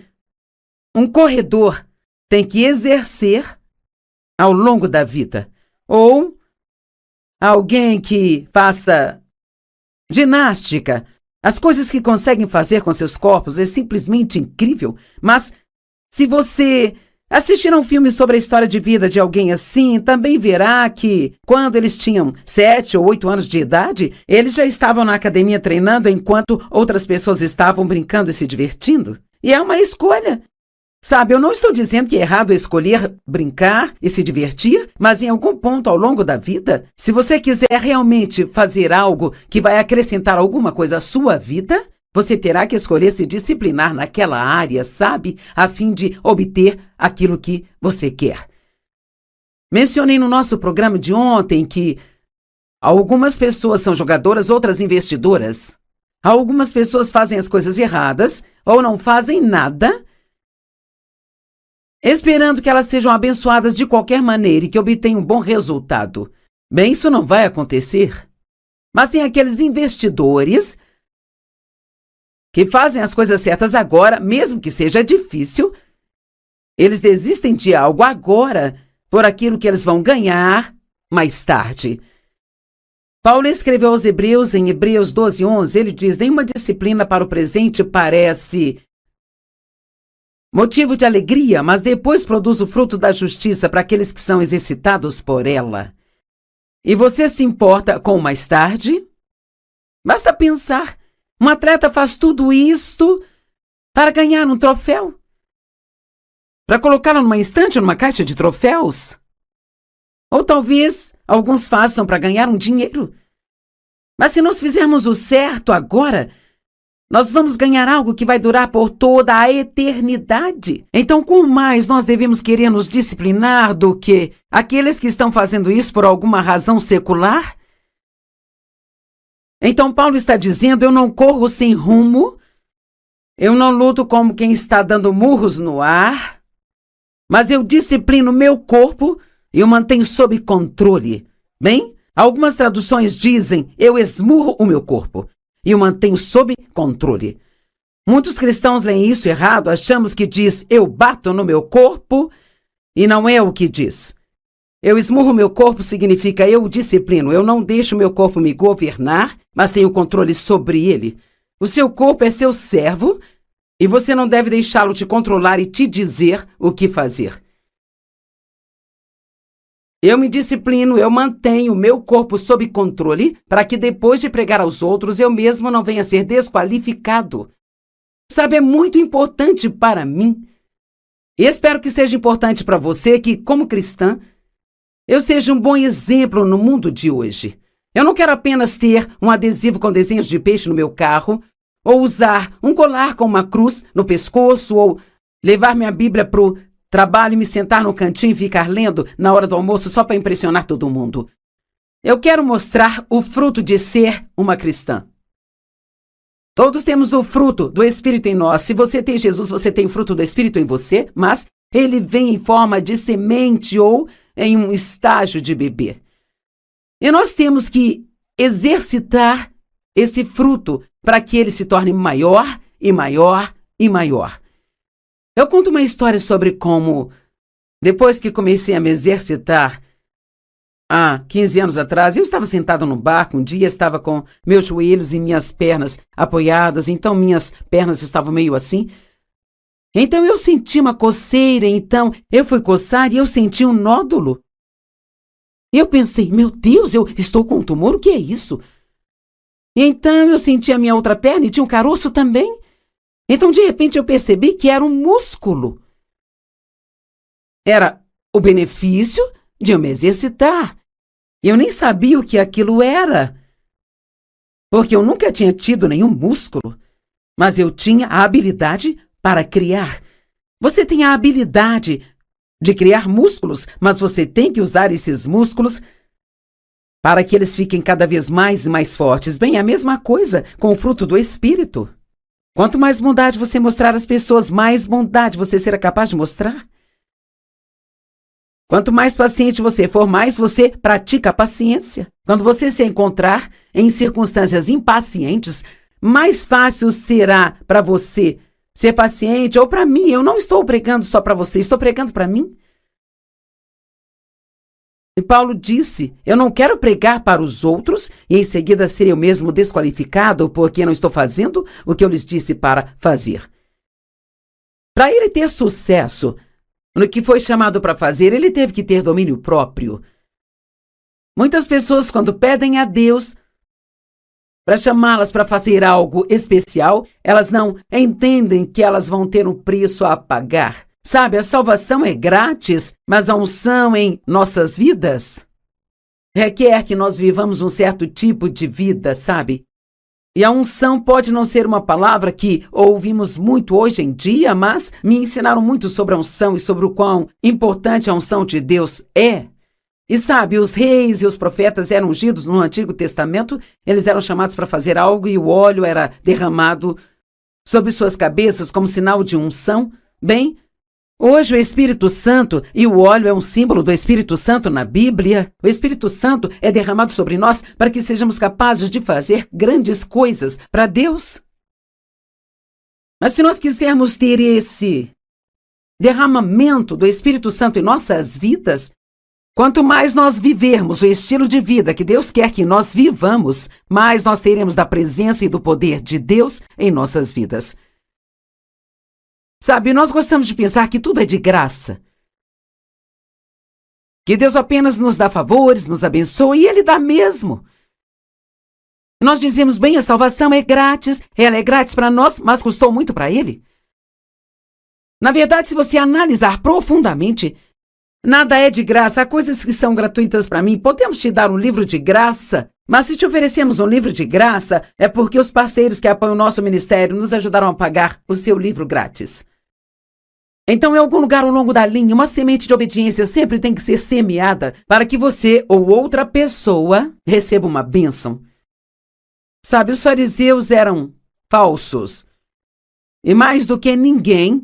um corredor tem que exercer ao longo da vida. Ou alguém que faça ginástica. As coisas que conseguem fazer com seus corpos é simplesmente incrível. Mas se você assistir a um filme sobre a história de vida de alguém assim, também verá que, quando eles tinham 7 ou 8 anos de idade, eles já estavam na academia treinando enquanto outras pessoas estavam brincando e se divertindo. E é uma escolha. Sabe, eu não estou dizendo que é errado escolher brincar e se divertir, mas em algum ponto ao longo da vida, se você quiser realmente fazer algo que vai acrescentar alguma coisa à sua vida, você terá que escolher se disciplinar naquela área, sabe? A fim de obter aquilo que você quer. Mencionei no nosso programa de ontem que algumas pessoas são jogadoras, outras investidoras. Algumas pessoas fazem as coisas erradas ou não fazem nada, esperando que elas sejam abençoadas de qualquer maneira e que obtenham um bom resultado. Bem, isso não vai acontecer. Mas tem aqueles investidores que fazem as coisas certas agora, mesmo que seja difícil. Eles desistem de algo agora por aquilo que eles vão ganhar mais tarde. Paulo escreveu aos Hebreus, em Hebreus 12:11, ele diz: nenhuma disciplina para o presente parece motivo de alegria, mas depois produz o fruto da justiça para aqueles que são exercitados por ela. E você se importa com o mais tarde? Basta pensar. Um atleta faz tudo isto para ganhar um troféu? Para colocá-lo numa estante ou numa caixa de troféus? Ou talvez alguns façam para ganhar um dinheiro. Mas se nós fizermos o certo agora, nós vamos ganhar algo que vai durar por toda a eternidade. Então, quanto mais nós devemos querer nos disciplinar do que aqueles que estão fazendo isso por alguma razão secular? Então, Paulo está dizendo: eu não corro sem rumo, eu não luto como quem está dando murros no ar, mas eu disciplino meu corpo e o mantenho sob controle. Bem, algumas traduções dizem: eu esmurro o meu corpo e o mantenho sob controle. Muitos cristãos leem isso errado, achamos que diz eu bato no meu corpo e não é o que diz. Eu esmurro meu corpo significa eu o disciplino, eu não deixo meu corpo me governar, mas tenho controle sobre ele. O seu corpo é seu servo e você não deve deixá-lo te controlar e te dizer o que fazer. Eu me disciplino, eu mantenho o meu corpo sob controle para que depois de pregar aos outros eu mesmo não venha a ser desqualificado. Sabe, é muito importante para mim. E espero que seja importante para você que, como cristã, eu seja um bom exemplo no mundo de hoje. Eu não quero apenas ter um adesivo com desenhos de peixe no meu carro, ou usar um colar com uma cruz no pescoço, ou levar minha Bíblia para o trabalho e me sentar no cantinho e ficar lendo na hora do almoço só para impressionar todo mundo. Eu quero mostrar o fruto de ser uma cristã. Todos temos o fruto do Espírito em nós. Se você tem Jesus, você tem o fruto do Espírito em você, mas ele vem em forma de semente ou em um estágio de bebê. E nós temos que exercitar esse fruto para que ele se torne maior e maior e maior. Eu conto uma história sobre como, depois que comecei a me exercitar, há 15 anos atrás, eu estava sentado no barco, um dia estava com meus joelhos e minhas pernas apoiadas, então minhas pernas estavam meio assim. Então eu senti uma coceira, então eu fui coçar e eu senti um nódulo. Eu pensei, meu Deus, eu estou com um tumor, o que é isso? E então eu senti a minha outra perna e tinha um caroço também. Então de repente eu percebi que era um músculo. Era o benefício de eu me exercitar. Eu nem sabia o que aquilo era, porque eu nunca tinha tido nenhum músculo, mas eu tinha a habilidade para criar. Você tem a habilidade de criar músculos, mas você tem que usar esses músculos para que eles fiquem cada vez mais e mais fortes. Bem, a mesma coisa com o fruto do Espírito. Quanto mais bondade você mostrar às pessoas, mais bondade você será capaz de mostrar. Quanto mais paciente você for, mais você pratica a paciência. Quando você se encontrar em circunstâncias impacientes, mais fácil será para você ser paciente, ou para mim. Eu não estou pregando só para você, estou pregando para mim. E Paulo disse, eu não quero pregar para os outros e em seguida ser eu mesmo desqualificado porque não estou fazendo o que eu lhes disse para fazer. Para ele ter sucesso no que foi chamado para fazer, ele teve que ter domínio próprio. Muitas pessoas, quando pedem a Deus para chamá-las para fazer algo especial, elas não entendem que elas vão ter um preço a pagar. Sabe, a salvação é grátis, mas a unção em nossas vidas requer que nós vivamos um certo tipo de vida, sabe? E a unção pode não ser uma palavra que ouvimos muito hoje em dia, mas me ensinaram muito sobre a unção e sobre o quão importante a unção de Deus é. E sabe, os reis e os profetas eram ungidos no Antigo Testamento, eles eram chamados para fazer algo e o óleo era derramado sobre suas cabeças como sinal de unção. Bem, hoje o Espírito Santo e o óleo é um símbolo do Espírito Santo na Bíblia. O Espírito Santo é derramado sobre nós para que sejamos capazes de fazer grandes coisas para Deus. Mas se nós quisermos ter esse derramamento do Espírito Santo em nossas vidas, quanto mais nós vivermos o estilo de vida que Deus quer que nós vivamos, mais nós teremos da presença e do poder de Deus em nossas vidas. Sabe, nós gostamos de pensar que tudo é de graça. Que Deus apenas nos dá favores, nos abençoa e Ele dá mesmo. Nós dizemos, bem, a salvação é grátis, ela é grátis para nós, mas custou muito para Ele. Na verdade, se você analisar profundamente, nada é de graça. Há coisas que são gratuitas para mim. Podemos te dar um livro de graça, mas se te oferecemos um livro de graça, é porque os parceiros que apoiam o nosso ministério nos ajudaram a pagar o seu livro grátis. Então, em algum lugar ao longo da linha, uma semente de obediência sempre tem que ser semeada para que você ou outra pessoa receba uma bênção. Sabe, os fariseus eram falsos. E mais do que ninguém,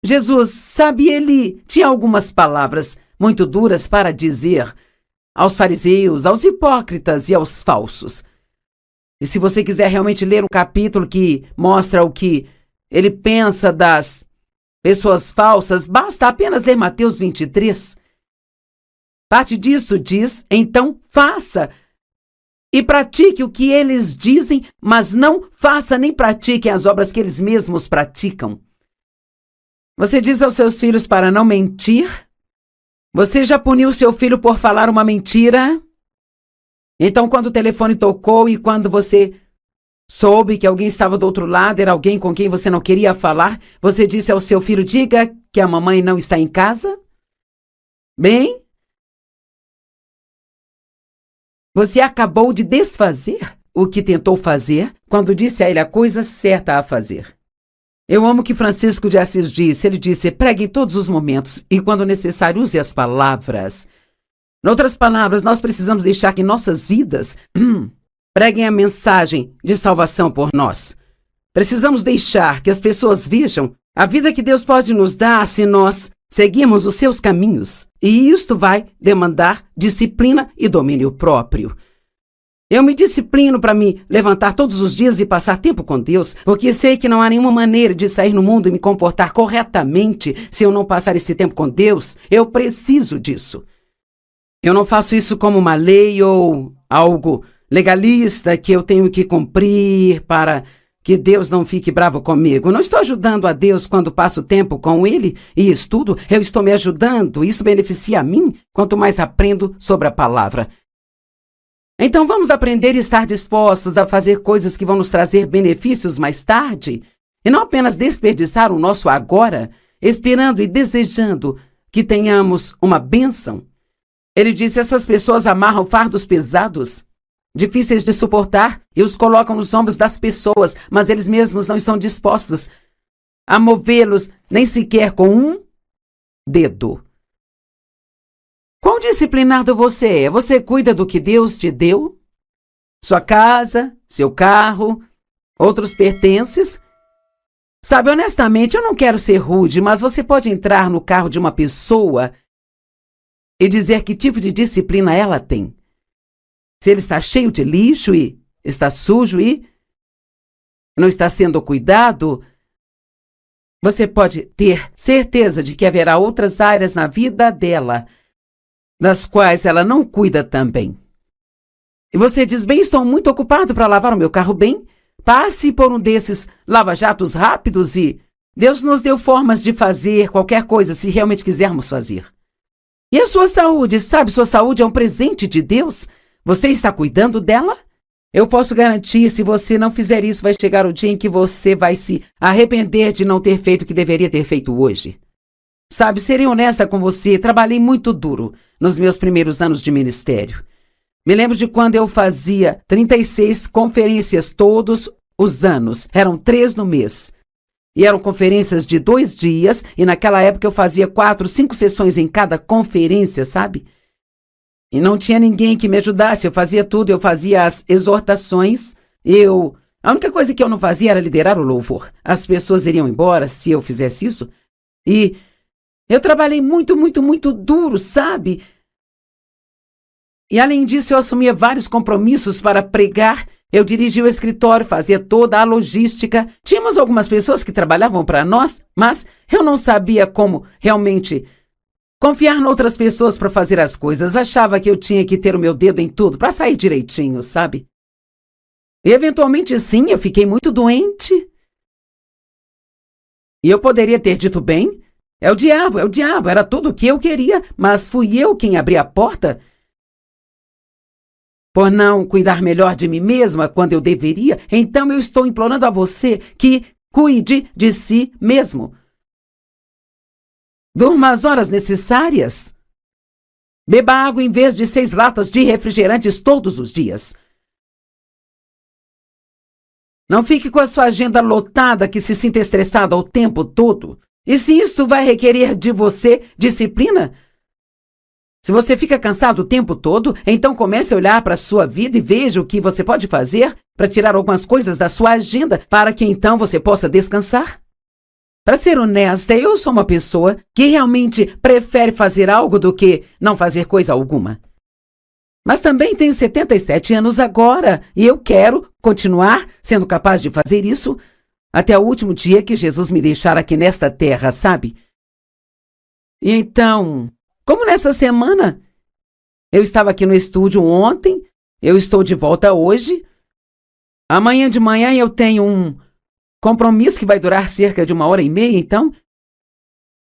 Jesus, sabe, ele tinha algumas palavras muito duras para dizer aos fariseus, aos hipócritas e aos falsos. E se você quiser realmente ler um capítulo que mostra o que ele pensa das pessoas falsas, basta apenas ler Mateus 23. Parte disso diz: então faça e pratique o que eles dizem, mas não faça nem pratique as obras que eles mesmos praticam. Você diz aos seus filhos para não mentir? Você já puniu seu filho por falar uma mentira? Então, quando o telefone tocou e quando você soube que alguém estava do outro lado, era alguém com quem você não queria falar, você disse ao seu filho: diga que a mamãe não está em casa? Bem, você acabou de desfazer o que tentou fazer quando disse a ele a coisa certa a fazer. Eu amo o que Francisco de Assis disse. Ele disse: pregue em todos os momentos e, quando necessário, use as palavras. Em outras palavras, nós precisamos deixar que nossas vidas preguem a mensagem de salvação por nós. Precisamos deixar que as pessoas vejam a vida que Deus pode nos dar se nós seguirmos os seus caminhos. E isto vai demandar disciplina e domínio próprio. Eu me disciplino para me levantar todos os dias e passar tempo com Deus, porque sei que não há nenhuma maneira de sair no mundo e me comportar corretamente se eu não passar esse tempo com Deus. Eu preciso disso. Eu não faço isso como uma lei ou algo legalista que eu tenho que cumprir para que Deus não fique bravo comigo. Não estou ajudando a Deus quando passo tempo com Ele e estudo. Eu estou me ajudando. Isso beneficia a mim quanto mais aprendo sobre a palavra. Então vamos aprender e estar dispostos a fazer coisas que vão nos trazer benefícios mais tarde e não apenas desperdiçar o nosso agora, esperando e desejando que tenhamos uma bênção. Ele disse: essas pessoas amarram fardos pesados, difíceis de suportar, e os colocam nos ombros das pessoas, mas eles mesmos não estão dispostos a movê-los nem sequer com um dedo. Quão disciplinado você é? Você cuida do que Deus te deu? Sua casa, seu carro, outros pertences? Sabe, honestamente, eu não quero ser rude, mas você pode entrar no carro de uma pessoa e dizer que tipo de disciplina ela tem. Se ele está cheio de lixo e está sujo e não está sendo cuidado, você pode ter certeza de que haverá outras áreas na vida dela das quais ela não cuida também. E você diz: bem, estou muito ocupado para lavar o meu carro. Bem, passe por um desses lava-jatos rápidos e Deus nos deu formas de fazer qualquer coisa se realmente quisermos fazer. E a sua saúde, sabe, sua saúde é um presente de Deus. Você está cuidando dela? Eu posso garantir, se você não fizer isso, vai chegar o dia em que você vai se arrepender de não ter feito o que deveria ter feito hoje. Sabe, serei honesta com você, trabalhei muito duro nos meus primeiros anos de ministério. Me lembro de quando eu fazia 36 conferências todos os anos, eram 3 no mês. E eram conferências de 2 dias, e naquela época eu fazia 4, 5 sessões em cada conferência, sabe? E não tinha ninguém que me ajudasse, eu fazia tudo, eu fazia as exortações, a única coisa que eu não fazia era liderar o louvor. As pessoas iriam embora se eu fizesse isso. E eu trabalhei muito, muito, muito duro, sabe? E além disso, eu assumia vários compromissos para pregar. Eu dirigia o escritório, fazia toda a logística. Tínhamos algumas pessoas que trabalhavam para nós, mas eu não sabia como realmente confiar em outras pessoas para fazer as coisas. Achava que eu tinha que ter o meu dedo em tudo para sair direitinho, sabe? E eventualmente, sim, eu fiquei muito doente. E eu poderia ter dito: bem, é o diabo, era tudo o que eu queria, mas fui eu quem abri a porta por não cuidar melhor de mim mesma quando eu deveria. Então eu estou implorando a você que cuide de si mesmo. Durma as horas necessárias. Beba água em vez de 6 latas de refrigerantes todos os dias. Não fique com a sua agenda lotada que se sinta estressada o tempo todo. E se isso vai requerer de você disciplina, se você fica cansado o tempo todo, então comece a olhar para a sua vida e veja o que você pode fazer para tirar algumas coisas da sua agenda para que então você possa descansar. Para ser honesta, eu sou uma pessoa que realmente prefere fazer algo do que não fazer coisa alguma. Mas também tenho 77 anos agora e eu quero continuar sendo capaz de fazer isso até o último dia que Jesus me deixar aqui nesta terra, sabe? E então, como nessa semana, eu estava aqui no estúdio ontem, eu estou de volta hoje. Amanhã de manhã eu tenho um compromisso que vai durar cerca de 1h30, então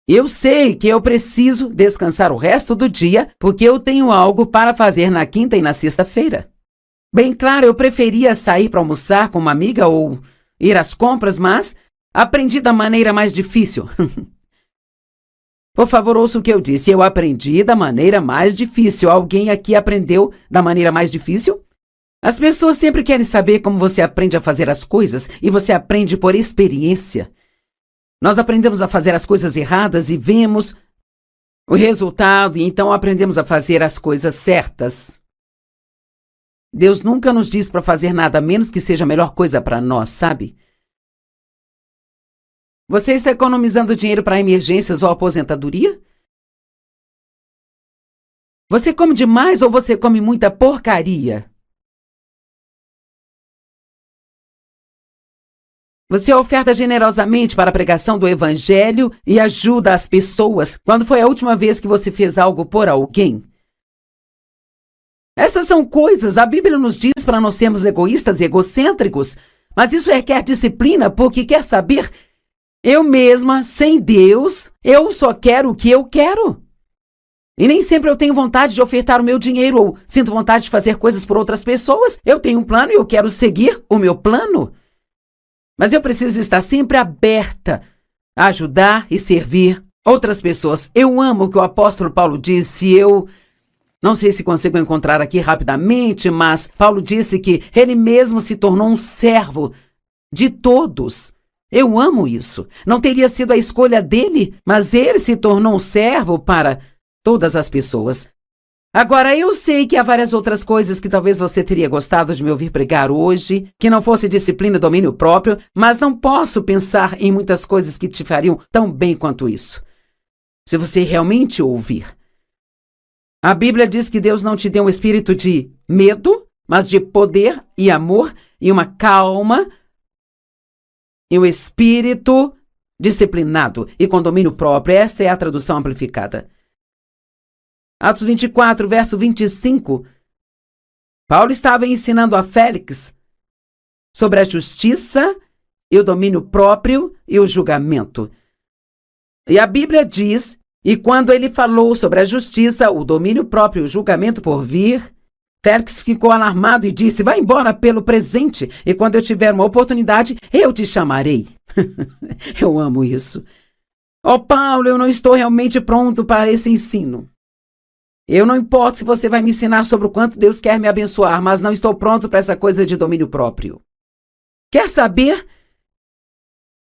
eu sei que eu preciso descansar o resto do dia, porque eu tenho algo para fazer na quinta e na sexta-feira. Bem claro, eu preferia sair para almoçar com uma amiga ou ir às compras, mas aprendi da maneira mais difícil. Por favor, ouça o que eu disse. Eu aprendi da maneira mais difícil. Alguém aqui aprendeu da maneira mais difícil? As pessoas sempre querem saber como você aprende a fazer as coisas e você aprende por experiência. Nós aprendemos a fazer as coisas erradas e vemos o resultado e então aprendemos a fazer as coisas certas. Deus nunca nos diz para fazer nada menos que seja a melhor coisa para nós, sabe? Você está economizando dinheiro para emergências ou aposentadoria? Você come demais ou você come muita porcaria? Você oferta generosamente para a pregação do Evangelho e ajuda as pessoas. Quando foi a última vez que você fez algo por alguém? Estas são coisas, a Bíblia nos diz para não sermos egoístas e egocêntricos, mas isso requer disciplina, porque quer saber, eu mesma, sem Deus, eu só quero o que eu quero. E nem sempre eu tenho vontade de ofertar o meu dinheiro ou sinto vontade de fazer coisas por outras pessoas. Eu tenho um plano e eu quero seguir o meu plano. Mas eu preciso estar sempre aberta a ajudar e servir outras pessoas. Eu amo o que o apóstolo Paulo disse. Eu não sei se consigo encontrar aqui rapidamente, mas Paulo disse que ele mesmo se tornou um servo de todos. Eu amo isso. Não teria sido a escolha dele, mas ele se tornou um servo para todas as pessoas. Agora, eu sei que há várias outras coisas que talvez você teria gostado de me ouvir pregar hoje, que não fosse disciplina e domínio próprio, mas não posso pensar em muitas coisas que te fariam tão bem quanto isso. Se você realmente ouvir. A Bíblia diz que Deus não te deu um espírito de medo, mas de poder e amor e uma calma e um espírito disciplinado e com domínio próprio. Esta é a tradução amplificada. Atos 24, verso 25. Paulo estava ensinando a Félix sobre a justiça e o domínio próprio e o julgamento. E a Bíblia diz, e quando ele falou sobre a justiça, o domínio próprio e o julgamento por vir, Félix ficou alarmado e disse, vai embora pelo presente, e quando eu tiver uma oportunidade, eu te chamarei. Eu amo isso. Oh, Paulo, eu não estou realmente pronto para esse ensino. Eu não importo se você vai me ensinar sobre o quanto Deus quer me abençoar, mas não estou pronto para essa coisa de domínio próprio. Quer saber?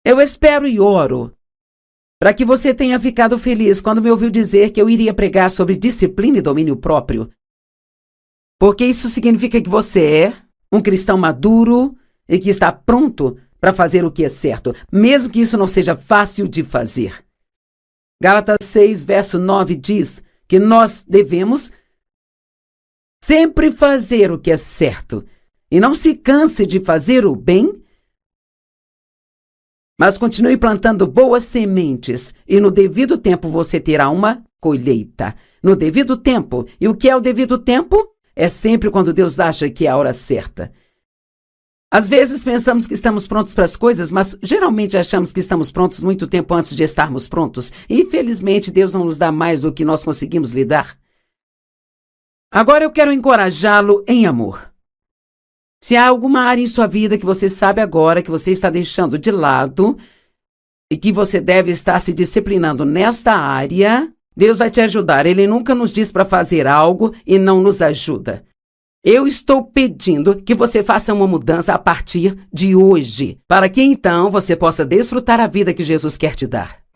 Eu espero e oro para que você tenha ficado feliz quando me ouviu dizer que eu iria pregar sobre disciplina e domínio próprio. Porque isso significa que você é um cristão maduro e que está pronto para fazer o que é certo, mesmo que isso não seja fácil de fazer. Gálatas 6, verso 9 diz que nós devemos sempre fazer o que é certo e não se canse de fazer o bem, mas continue plantando boas sementes e no devido tempo você terá uma colheita. No devido tempo. E o que é o devido tempo? É sempre quando Deus acha que é a hora certa. Às vezes pensamos que estamos prontos para as coisas, mas geralmente achamos que estamos prontos muito tempo antes de estarmos prontos. E infelizmente Deus não nos dá mais do que nós conseguimos lidar. Agora eu quero encorajá-lo em amor. Se há alguma área em sua vida que você sabe agora que você está deixando de lado e que você deve estar se disciplinando nesta área, Deus vai te ajudar. Ele nunca nos diz para fazer algo e não nos ajuda. Eu estou pedindo que você faça uma mudança a partir de hoje, para que então você possa desfrutar a vida que Jesus quer te dar.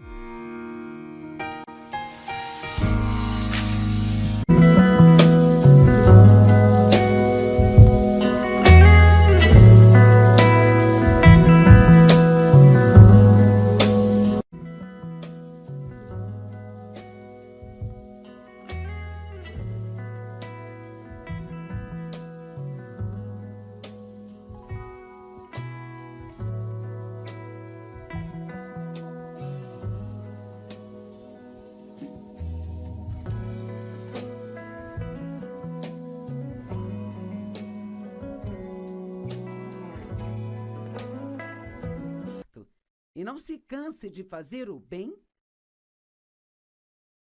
E não se canse de fazer o bem,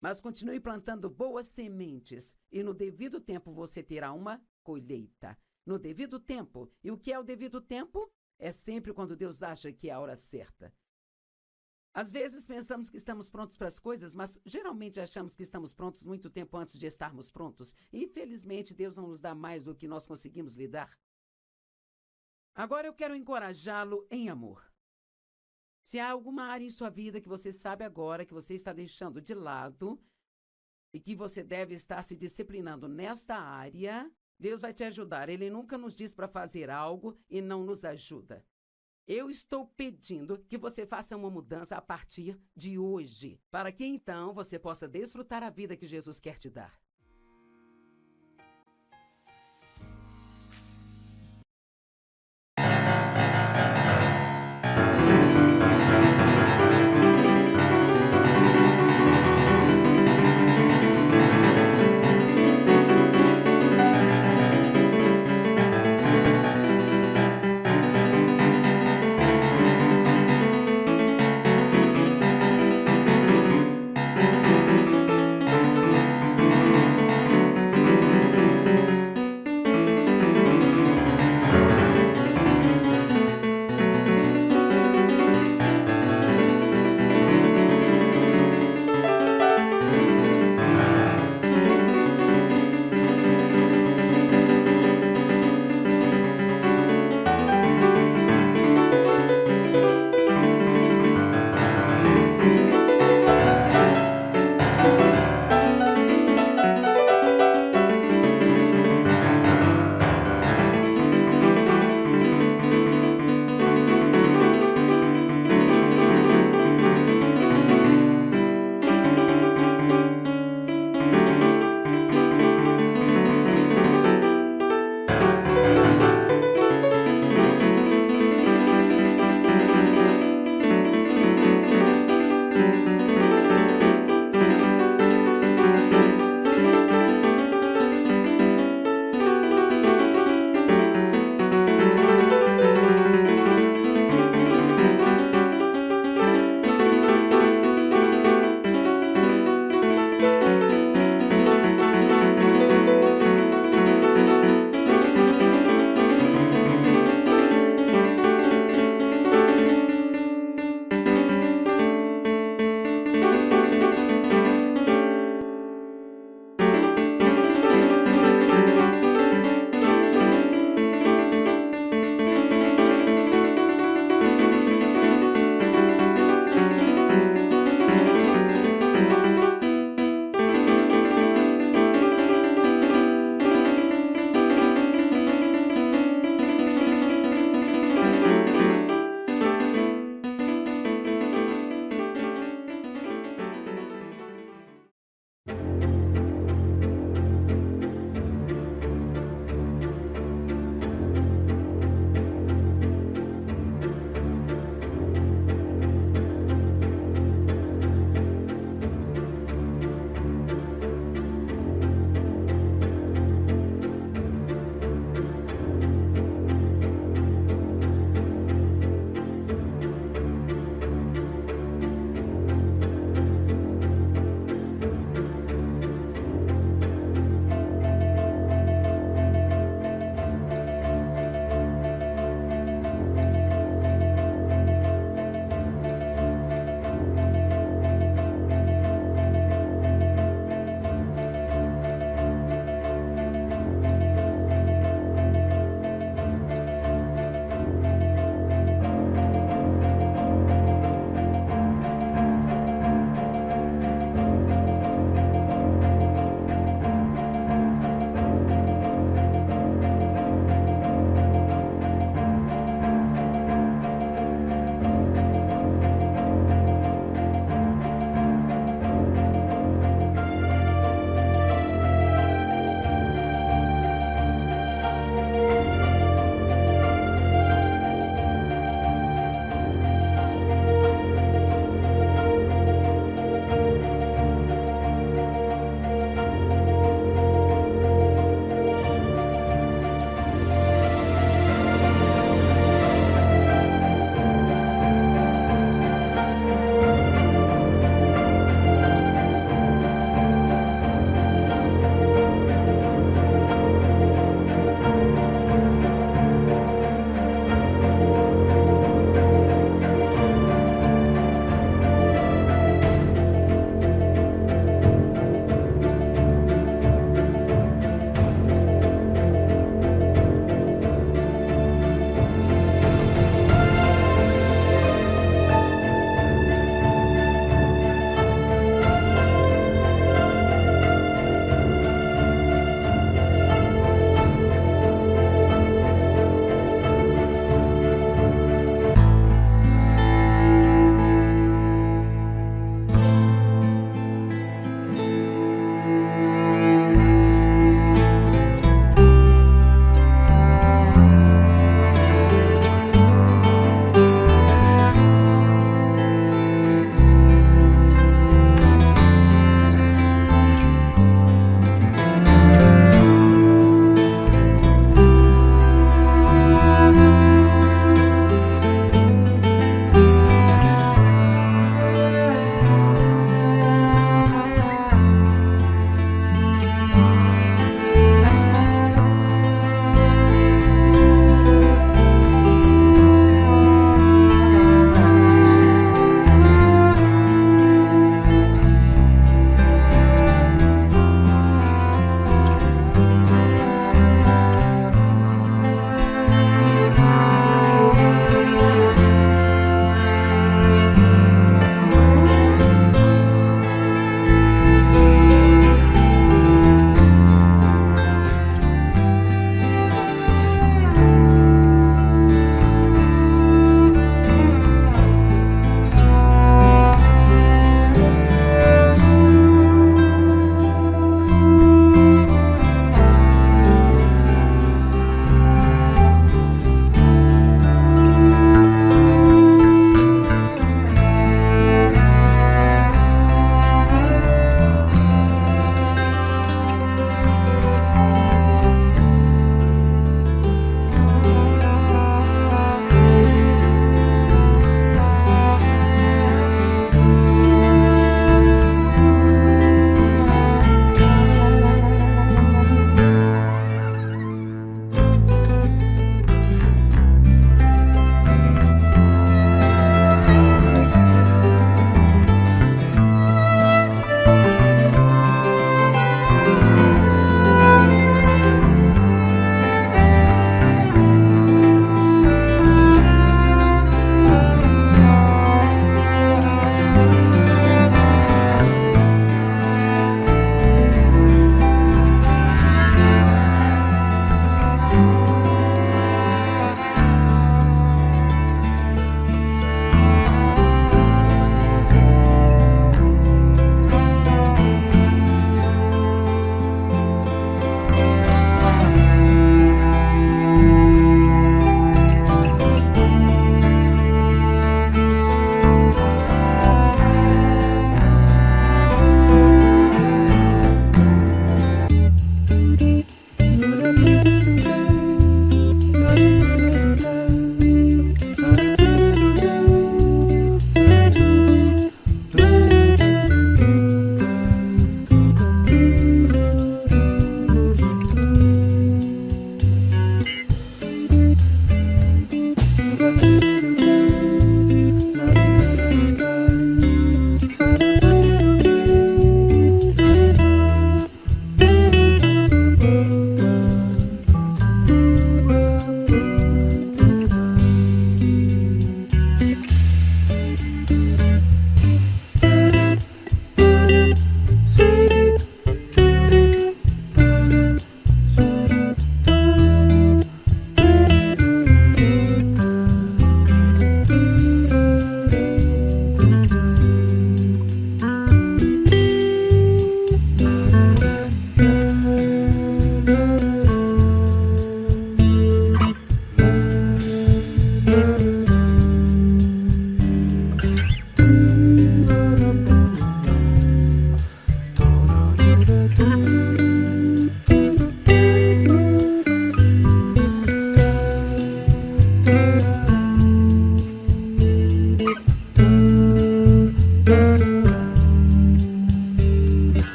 mas continue plantando boas sementes, e no devido tempo você terá uma colheita. No devido tempo. E o que é o devido tempo? É sempre quando Deus acha que é a hora certa. Às vezes pensamos que estamos prontos para as coisas, mas geralmente achamos que estamos prontos muito tempo antes de estarmos prontos. E infelizmente Deus não nos dá mais do que nós conseguimos lhe dar. Agora eu quero encorajá-lo em amor. Se há alguma área em sua vida que você sabe agora que você está deixando de lado e que você deve estar se disciplinando nesta área, Deus vai te ajudar. Ele nunca nos diz para fazer algo e não nos ajuda. Eu estou pedindo que você faça uma mudança a partir de hoje, para que então você possa desfrutar a vida que Jesus quer te dar.